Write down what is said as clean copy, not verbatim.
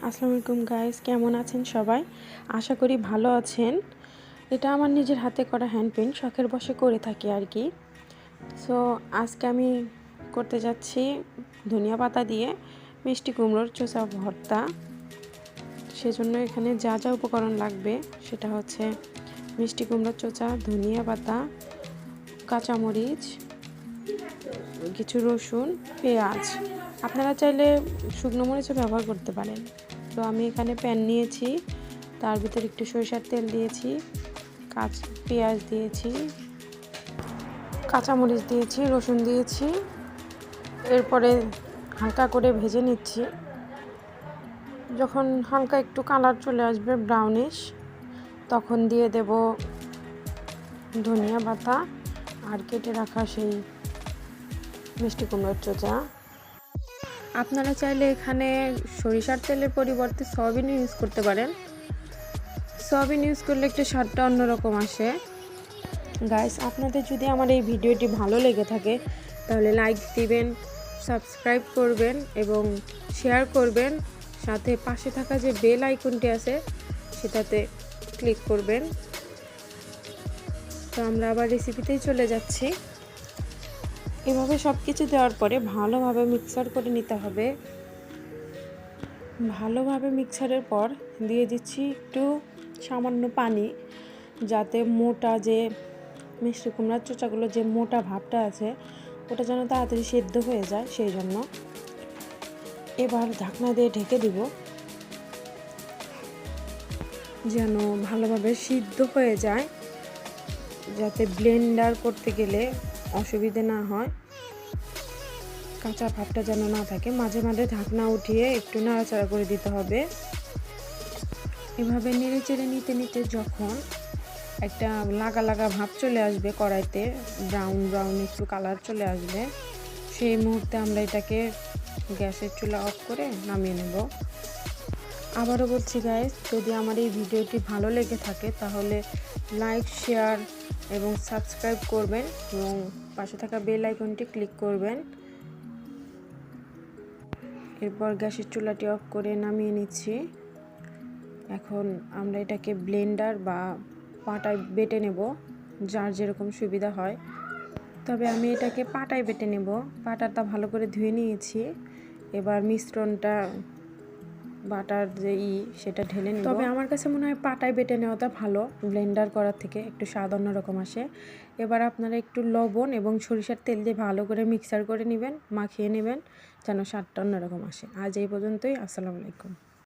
আসসালামু আলাইকুম গাইস, কেমন আছেন সবাই? আশা করি ভালো আছেন। এটা আমার নিজের হাতে করা হ্যান্ড পেইন্ট, শখের বশে করে থাকি আর কি। সো আজকে আমি করতে যাচ্ছি ধনিয়া পাতা দিয়ে মিষ্টি কুমড়োর চোচা ভর্তা। সেজন্য এখানে যা যা উপকরণ লাগবে সেটা হচ্ছে মিষ্টি কুমড়োর চোচা, ধনিয়া পাতা, কাঁচামরিচ, কিছু রসুন, পেঁয়াজ। আপনারা চাইলে শুকনো মরিচও ব্যবহার করতে পারেন। তো আমি এখানে প্যান নিয়েছি, তার ভিতরে একটু সরিষার তেল দিয়েছি, পেঁয়াজ দিয়েছি, কাঁচামরিচ দিয়েছি, রসুন দিয়েছি। এরপরে হালকা করে ভেজে নিচ্ছি। যখন হালকা একটু কালার চলে আসবে ব্রাউনিশ, তখন দিয়ে দেব ধনিয়া পাতা আর কেটে রাখা সেই মিষ্টি কুমড়োর চোচা। আপনারা চাইলে এখানে সরিষার তেলের পরিবর্তে সয়াবিন ইউজ করতে পারেন। সয়াবিন ইউজ করলে একটু স্বাদটা অন্যরকম আসে। গাইস, আপনাদের যদি আমার এই ভিডিওটি ভালো লেগে থাকে তাহলে লাইক দিবেন, সাবস্ক্রাইব করবেন এবং শেয়ার করবেন। সাথে পাশে থাকা যে বেল আইকনটি আছে সেটাতে ক্লিক করবেন। তো আমরা আবার রেসিপিতেই চলে যাচ্ছি। এভাবে সব কিছু দেওয়ার পরে ভালোভাবে মিক্সার করে নিতে হবে। ভালোভাবে মিক্সারের পর দিয়ে দিচ্ছি একটু সামান্য পানি, যাতে মোটা যে মিষ্টি কুমড়ার চোচাগুলো যে মোটা ভাবটা আছে ওটা যেন তাড়াতাড়ি সেদ্ধ হয়ে যায়, সেই জন্য। এবার ঢাকনা দিয়ে ঢেকে দিব যেন ভালোভাবে সিদ্ধ হয়ে যায়, যাতে ব্লেন্ডার করতে গেলে অসুবিধে না হয়, কাঁচা ভাবটা যেন না থাকে। মাঝে মাঝে ঢাকনা উঠিয়ে একটু নাড়াচাড়া করে দিতে হবে। এভাবে নেড়ে চেড়ে নিতে নিতে যখন একটা লাগা লাগা ভাব চলে আসবে কড়াইতে, ব্রাউন ব্রাউন একটু কালার চলে আসবে, সেই মুহূর্তে আমরা এটাকে গ্যাসের চুলা অফ করে নামিয়ে নেব। আবারও বলছি গাইস, যদি আমার এই ভিডিওটি ভালো লেগে থাকে তাহলে লাইক, শেয়ার এবং সাবস্ক্রাইব করবেন এবং পাশে থাকা বেল আইকনটি ক্লিক করবেন। এরপর গ্যাসের চুলাটি অফ করে নামিয়ে নিচ্ছি। এখন আমরা এটাকে ব্লেন্ডার বা পাটায় বেটে নেব, যার যেরকম সুবিধা হয়। তবে আমি এটাকে পাটায় বেটে নেব। পাটাটা ভালো করে ধুয়ে নিয়েছি। এবার মিশ্রণটা বাটার যে সেটা ঢেলে নেব। তবে আমার কাছে মনে হয় পাটায় বেটে নেওয়াটা ভালো, ব্লেন্ডার করার থেকে একটু স্বাদ অন্যরকম আসে। এবার আপনারা একটু লবণ এবং সরিষার তেল দিয়ে ভালো করে মিক্সার করে নেবেন, মাখিয়ে নেবেন, যেন স্বাদটা অন্যরকম আসে। আজ এই পর্যন্তই। আসসালামু আলাইকুম।